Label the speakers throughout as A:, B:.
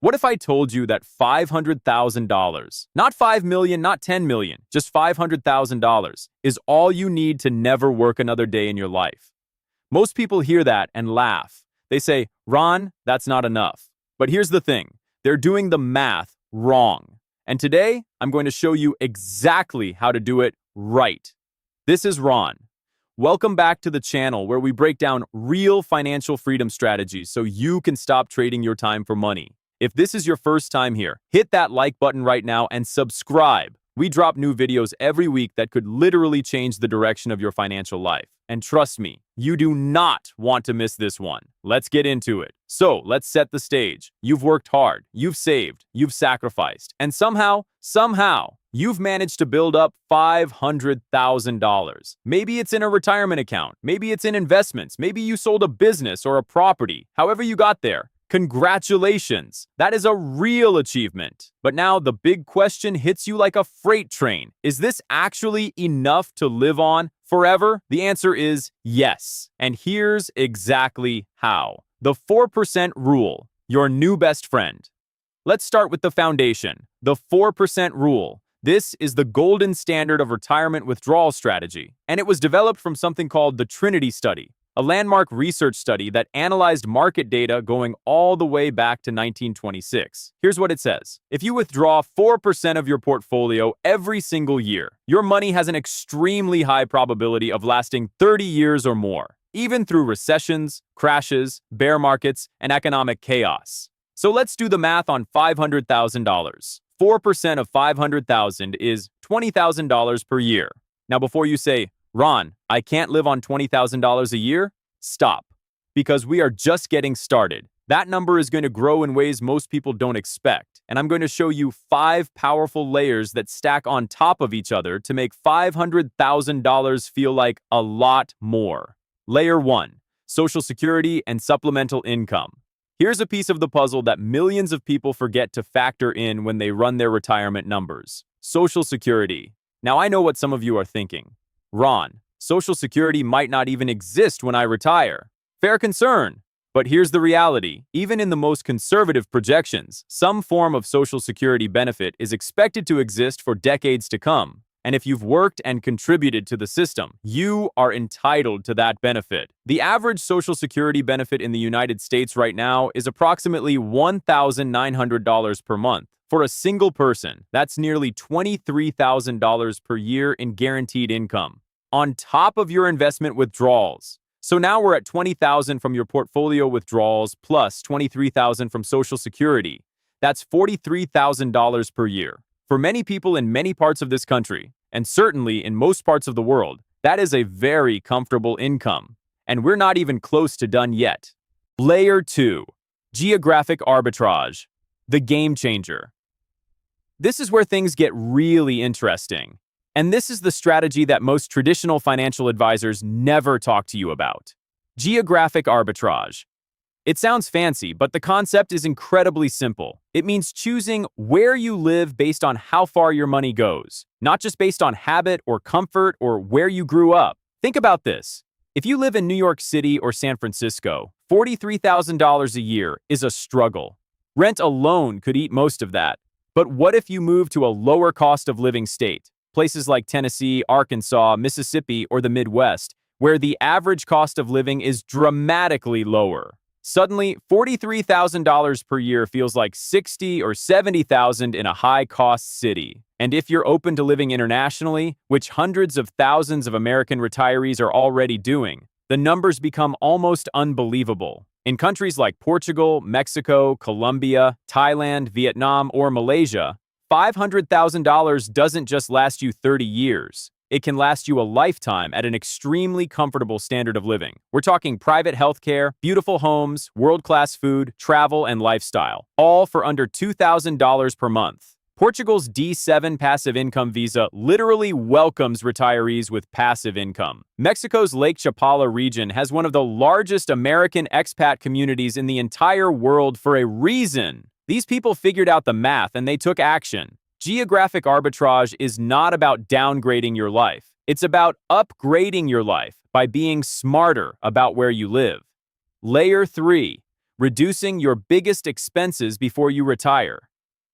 A: What if I told you that $500,000, not 5 million, not 10 million, just $500,000 is all you need to never work another day in your life? Most people hear that and laugh. They say, Ron, that's not enough. But here's the thing, they're doing the math wrong. And today, I'm going to show you exactly how to do it right. This is Ron. Welcome back to the channel where we break down real financial freedom strategies so you can stop trading your time for money. If this is your first time here, hit that like button right now and subscribe. We drop new videos every week that could literally change the direction of your financial life. And trust me, you do not want to miss this one. Let's get into it. So let's set the stage. You've worked hard, you've saved, you've sacrificed, and somehow, you've managed to build up $500,000. Maybe it's in a retirement account, maybe it's in investments, maybe you sold a business or a property. However you got there, congratulations! That is a real achievement. But now the big question hits you like a freight train. Is this actually enough to live on forever? The answer is yes. And here's exactly how. The 4% rule, your new best friend. Let's start with the foundation, the 4% rule. This is the golden standard of retirement withdrawal strategy, and it was developed from something called the Trinity Study, a landmark research study that analyzed market data going all the way back to 1926. Here's what it says. If you withdraw 4% of your portfolio every single year, your money has an extremely high probability of lasting 30 years or more, even through recessions, crashes, bear markets, and economic chaos. So let's do the math on $500,000. 4% of $500,000 is $20,000 per year. Now, before you say, Ron, I can't live on $20,000 a year, stop. Because we are just getting started. That number is going to grow in ways most people don't expect. And I'm going to show you 5 powerful layers that stack on top of each other to make $500,000 feel like a lot more. Layer 1, Social Security and supplemental income. Here's a piece of the puzzle that millions of people forget to factor in when they run their retirement numbers. Social Security. Now I know what some of you are thinking. Ron, Social Security might not even exist when I retire. Fair concern. But here's the reality. Even in the most conservative projections, some form of Social Security benefit is expected to exist for decades to come. And if you've worked and contributed to the system, you are entitled to that benefit. The average Social Security benefit in the United States right now is approximately $1,900 per month. For a single person, that's nearly $23,000 per year in guaranteed income, on top of your investment withdrawals. So now we're at $20,000 from your portfolio withdrawals plus $23,000 from Social Security. That's $43,000 per year. For many people in many parts of this country, and certainly in most parts of the world, that is a very comfortable income. And we're not even close to done yet. Layer 2, Geographic Arbitrage, the game changer. This is where things get really interesting. And this is the strategy that most traditional financial advisors never talk to you about. Geographic Arbitrage. It sounds fancy, but the concept is incredibly simple. It means choosing where you live based on how far your money goes, not just based on habit or comfort or where you grew up. Think about this. If you live in New York City or San Francisco, $43,000 a year is a struggle. Rent alone could eat most of that. But what if you move to a lower cost of living state? Places like Tennessee, Arkansas, Mississippi, or the Midwest, where the average cost of living is dramatically lower. Suddenly, $43,000 per year feels like $60,000 or $70,000 in a high-cost city. And if you're open to living internationally, which hundreds of thousands of American retirees are already doing, the numbers become almost unbelievable. In countries like Portugal, Mexico, Colombia, Thailand, Vietnam, or Malaysia, $500,000 doesn't just last you 30 years. It can last you a lifetime at an extremely comfortable standard of living. We're talking private healthcare, beautiful homes, world-class food, travel, and lifestyle, all for under $2,000 per month. Portugal's D7 passive income visa literally welcomes retirees with passive income. Mexico's Lake Chapala region has one of the largest American expat communities in the entire world for a reason. These people figured out the math and they took action. Geographic arbitrage is not about downgrading your life. It's about upgrading your life by being smarter about where you live. Layer 3, reducing your biggest expenses before you retire.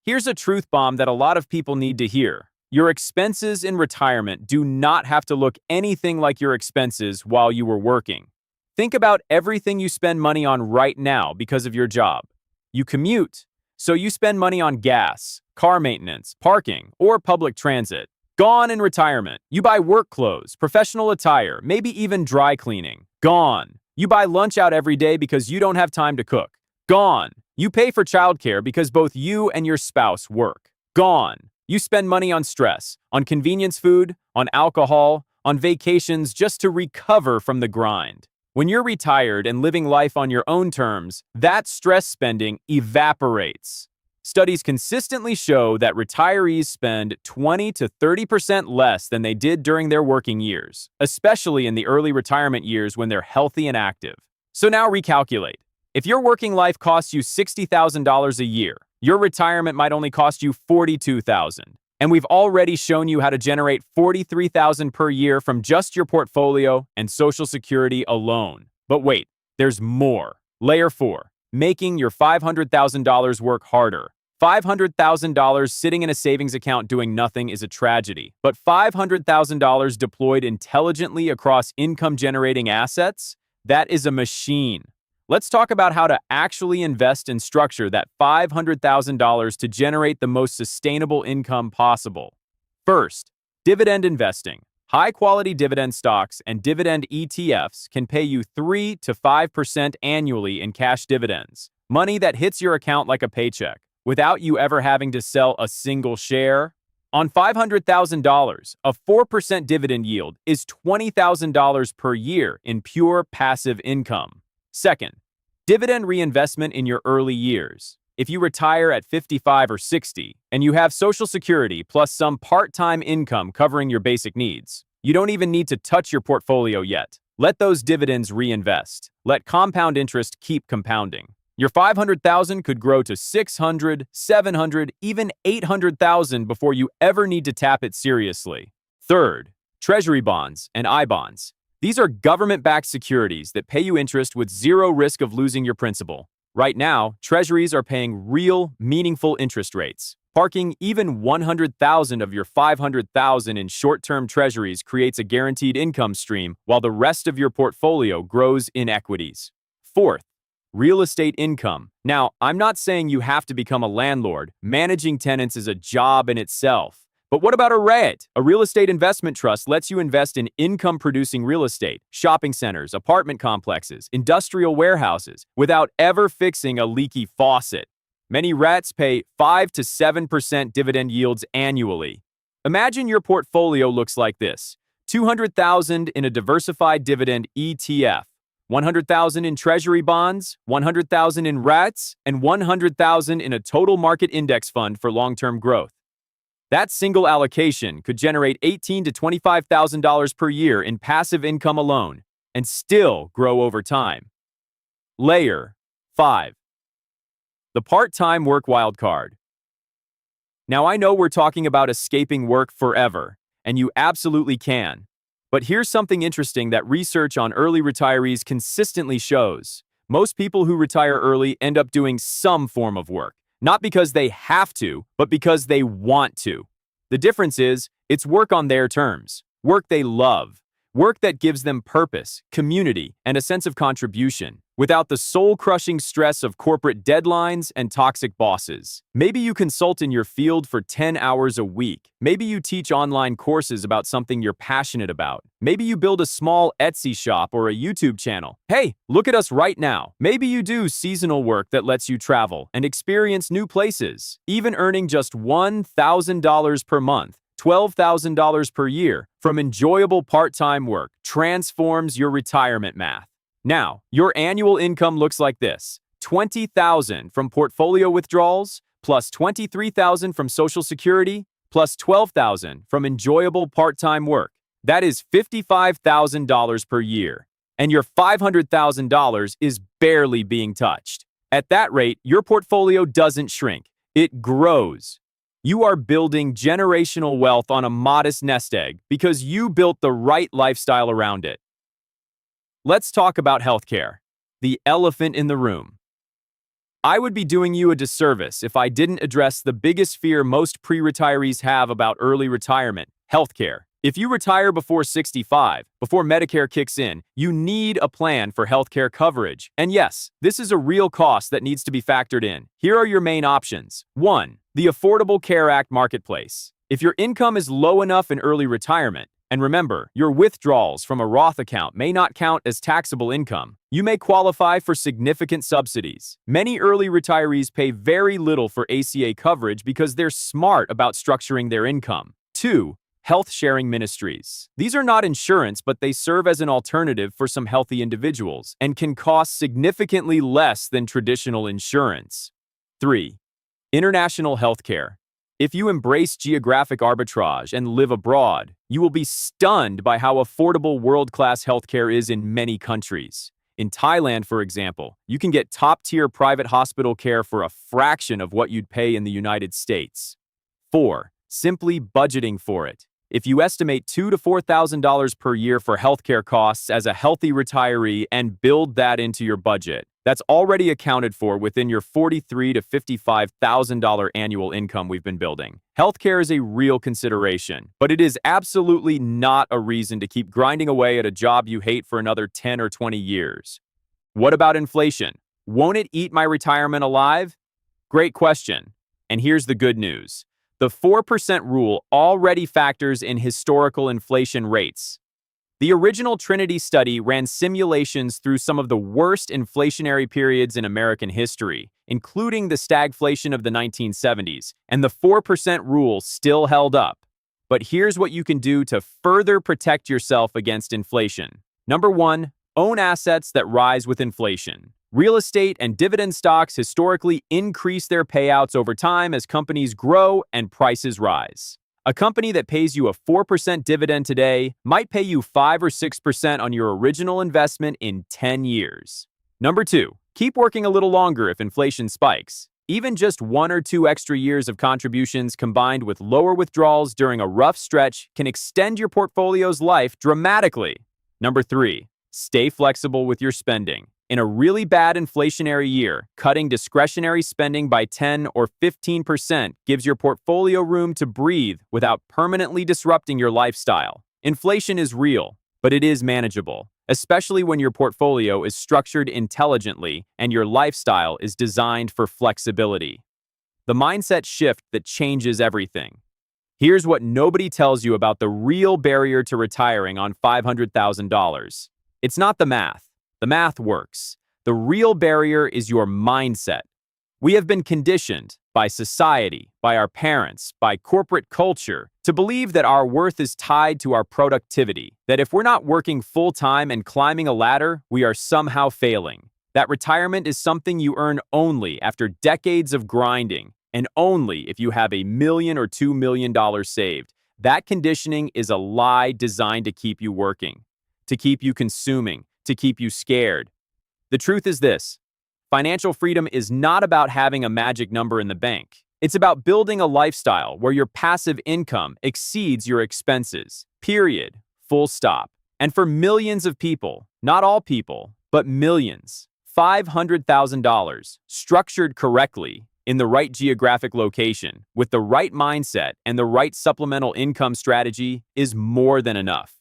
A: Here's a truth bomb that a lot of people need to hear. Your expenses in retirement do not have to look anything like your expenses while you were working. Think about everything you spend money on right now because of your job. You commute, so you spend money on gas, car maintenance, parking, or public transit. Gone in retirement. You buy work clothes, professional attire, maybe even dry cleaning. Gone. You buy lunch out every day because you don't have time to cook. Gone. You pay for childcare because both you and your spouse work. Gone. You spend money on stress, on convenience food, on alcohol, on vacations just to recover from the grind. When you're retired and living life on your own terms, that stress spending evaporates. Studies consistently show that retirees spend 20 to 30% less than they did during their working years, especially in the early retirement years when they're healthy and active. So now recalculate. If your working life costs you $60,000 a year, your retirement might only cost you $42,000. And we've already shown you how to generate $43,000 per year from just your portfolio and Social Security alone. But wait, there's more. Layer 4, making your $500,000 work harder. $500,000 sitting in a savings account doing nothing is a tragedy, but $500,000 deployed intelligently across income-generating assets? That is a machine. Let's talk about how to actually invest and structure that $500,000 to generate the most sustainable income possible. First, dividend investing. High-quality dividend stocks and dividend ETFs can pay you 3 to 5% annually in cash dividends, money that hits your account like a paycheck, without you ever having to sell a single share. On $500,000, a 4% dividend yield is $20,000 per year in pure passive income. Second, dividend reinvestment in your early years. If you retire at 55 or 60, and you have Social Security plus some part-time income covering your basic needs, you don't even need to touch your portfolio yet. Let those dividends reinvest. Let compound interest keep compounding. Your $500,000 could grow to $600,000, $700,000, even $800,000 before you ever need to tap it seriously. Third, Treasury bonds and I-bonds. These are government-backed securities that pay you interest with zero risk of losing your principal. Right now, treasuries are paying real, meaningful interest rates. Parking even $100,000 of your $500,000 in short-term treasuries creates a guaranteed income stream while the rest of your portfolio grows in equities. Fourth, real estate income. Now, I'm not saying you have to become a landlord. Managing tenants is a job in itself. But what about a REIT? A real estate investment trust lets you invest in income-producing real estate, shopping centers, apartment complexes, industrial warehouses, without ever fixing a leaky faucet. Many REITs pay 5 to 7% dividend yields annually. Imagine your portfolio looks like this: $200,000 in a diversified dividend ETF, $100,000 in treasury bonds, $100,000 in REITs, and $100,000 in a total market index fund for long-term growth. That single allocation could generate $18,000 to $25,000 per year in passive income alone, and still grow over time. Layer 5. The part-time work wildcard. Now, I know we're talking about escaping work forever, and you absolutely can. But here's something interesting that research on early retirees consistently shows. Most people who retire early end up doing some form of work. Not because they have to, but because they want to. The difference is, it's work on their terms, work they love, work that gives them purpose, community, and a sense of contribution, without the soul-crushing stress of corporate deadlines and toxic bosses. Maybe you consult in your field for 10 hours a week. Maybe you teach online courses about something you're passionate about. Maybe you build a small Etsy shop or a YouTube channel. Hey, look at us right now. Maybe you do seasonal work that lets you travel and experience new places, even earning just $1,000 per month. $12,000 per year from enjoyable part-time work transforms your retirement math. Now, your annual income looks like this: $20,000 from portfolio withdrawals, plus $23,000 from Social Security, plus $12,000 from enjoyable part-time work. That is $55,000 per year. And your $500,000 is barely being touched. At that rate, your portfolio doesn't shrink. It grows. You are building generational wealth on a modest nest egg because you built the right lifestyle around it. Let's talk about healthcare, the elephant in the room. I would be doing you a disservice if I didn't address the biggest fear most pre-retirees have about early retirement: healthcare. If you retire before 65, before Medicare kicks in, you need a plan for healthcare coverage. And yes, this is a real cost that needs to be factored in. Here are your main options. 1. The Affordable Care Act Marketplace. If your income is low enough in early retirement, and remember, your withdrawals from a Roth account may not count as taxable income, you may qualify for significant subsidies. Many early retirees pay very little for ACA coverage because they're smart about structuring their income. 2. Health sharing ministries. These are not insurance, but they serve as an alternative for some healthy individuals and can cost significantly less than traditional insurance. 3. International healthcare. If you embrace geographic arbitrage and live abroad, you will be stunned by how affordable world-class healthcare is in many countries. In Thailand, for example, you can get top-tier private hospital care for a fraction of what you'd pay in the United States. 4. Simply budgeting for it. If you estimate $2,000 to $4,000 per year for healthcare costs as a healthy retiree and build that into your budget, that's already accounted for within your $43,000 to $55,000 annual income we've been building. Healthcare is a real consideration, but it is absolutely not a reason to keep grinding away at a job you hate for another 10 or 20 years. What about inflation? Won't it eat my retirement alive? Great question. And here's the good news. The 4% rule already factors in historical inflation rates. The original Trinity study ran simulations through some of the worst inflationary periods in American history, including the stagflation of the 1970s, and the 4% rule still held up. But here's what you can do to further protect yourself against inflation. Number 1, own assets that rise with inflation. Real estate and dividend stocks historically increase their payouts over time as companies grow and prices rise. A company that pays you a 4% dividend today might pay you 5 or 6% on your original investment in 10 years. Number 2, keep working a little longer if inflation spikes. Even just 1 or 2 extra years of contributions combined with lower withdrawals during a rough stretch can extend your portfolio's life dramatically. Number 3, stay flexible with your spending. In a really bad inflationary year, cutting discretionary spending by 10 or 15% gives your portfolio room to breathe without permanently disrupting your lifestyle. Inflation is real, but it is manageable, especially when your portfolio is structured intelligently and your lifestyle is designed for flexibility. The mindset shift that changes everything. Here's what nobody tells you about the real barrier to retiring on $500,000. It's not the math. The math works. The real barrier is your mindset. We have been conditioned by society, by our parents, by corporate culture, to believe that our worth is tied to our productivity, that if we're not working full-time and climbing a ladder, we are somehow failing. That retirement is something you earn only after decades of grinding, and only if you have $1 million or $2 million saved. That conditioning is a lie designed to keep you working, to keep you consuming, to keep you scared. The truth is this: financial freedom is not about having a magic number in the bank. It's about building a lifestyle where your passive income exceeds your expenses. Period. Full stop. And for millions of people, not all people, but millions, $500,000, structured correctly, in the right geographic location, with the right mindset and the right supplemental income strategy, is more than enough.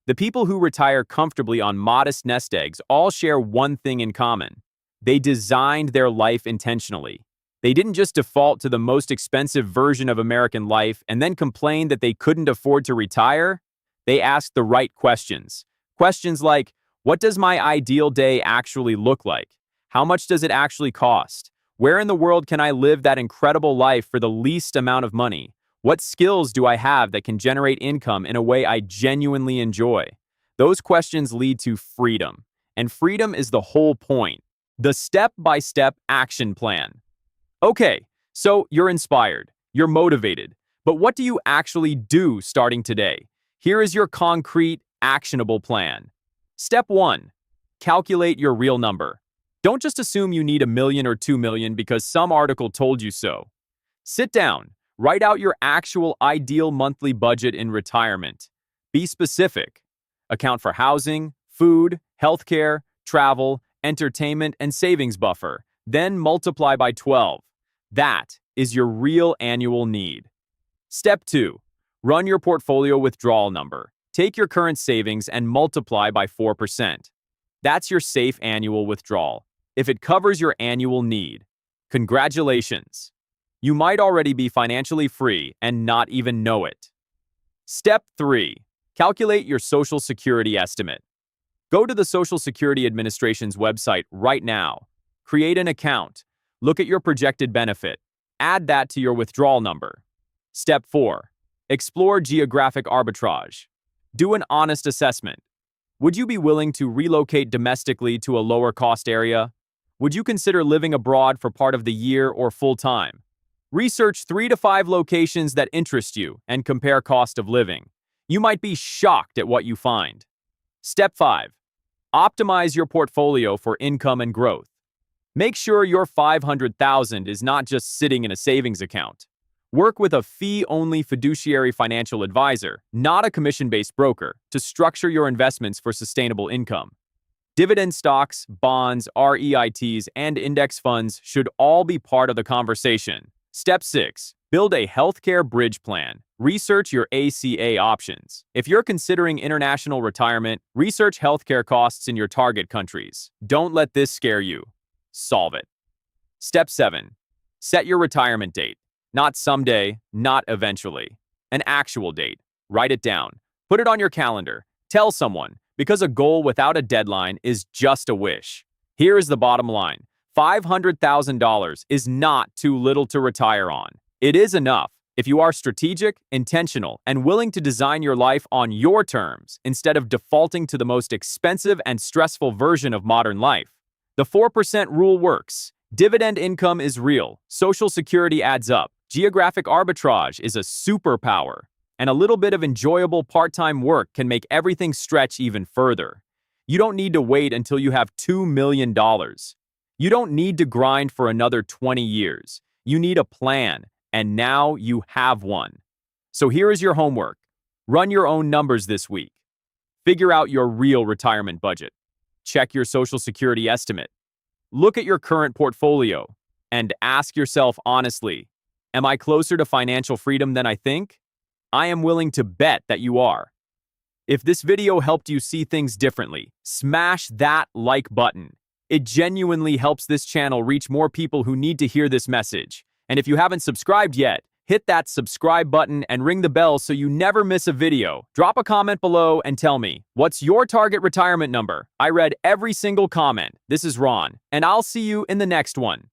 A: The people who retire comfortably on modest nest eggs all share one thing in common. They designed their life intentionally. They didn't just default to the most expensive version of American life and then complain that they couldn't afford to retire. They asked the right questions. Questions like, what does my ideal day actually look like? How much does it actually cost? Where in the world can I live that incredible life for the least amount of money? What skills do I have that can generate income in a way I genuinely enjoy? Those questions lead to freedom. And freedom is the whole point. The step-by-step action plan. Okay, so you're inspired, you're motivated, but what do you actually do starting today? Here is your concrete, actionable plan. Step 1, calculate your real number. Don't just assume you need $1 million or $2 million because some article told you so. Sit down. Write out your actual ideal monthly budget in retirement. Be specific. Account for housing, food, healthcare, travel, entertainment, and savings buffer. Then multiply by 12. That is your real annual need. Step 2. Run your portfolio withdrawal number. Take your current savings and multiply by 4%. That's your safe annual withdrawal. If it covers your annual need, congratulations! You might already be financially free and not even know it. Step 3. Calculate your Social Security estimate. Go to the Social Security Administration's website right now. Create an account. Look at your projected benefit. Add that to your withdrawal number. Step 4. Explore geographic arbitrage. Do an honest assessment. Would you be willing to relocate domestically to a lower-cost area? Would you consider living abroad for part of the year or full-time? Research 3 to 5 locations that interest you and compare cost of living. You might be shocked at what you find. Step 5. Optimize your portfolio for income and growth. Make sure your $500,000 is not just sitting in a savings account. Work with a fee-only fiduciary financial advisor, not a commission-based broker, to structure your investments for sustainable income. Dividend stocks, bonds, REITs, and index funds should all be part of the conversation. Step 6. Build a healthcare bridge plan. Research your ACA options. If you're considering international retirement, research healthcare costs in your target countries. Don't let this scare you. Solve it. Step 7. Set your retirement date. Not someday, not eventually. An actual date. Write it down. Put it on your calendar. Tell someone, because a goal without a deadline is just a wish. Here is the bottom line. $500,000 is not too little to retire on. It is enough if you are strategic, intentional, and willing to design your life on your terms instead of defaulting to the most expensive and stressful version of modern life. The 4% rule works. Dividend income is real. Social Security adds up. Geographic arbitrage is a superpower. And a little bit of enjoyable part-time work can make everything stretch even further. You don't need to wait until you have $2 million. You don't need to grind for another 20 years. You need a plan, and now you have one. So here is your homework. Run your own numbers this week. Figure out your real retirement budget. Check your Social Security estimate. Look at your current portfolio and ask yourself honestly, am I closer to financial freedom than I think? I am willing to bet that you are. If this video helped you see things differently, smash that like button. It genuinely helps this channel reach more people who need to hear this message. And if you haven't subscribed yet, hit that subscribe button and ring the bell so you never miss a video. Drop a comment below and tell me, what's your target retirement number? I read every single comment. This is Ron, and I'll see you in the next one.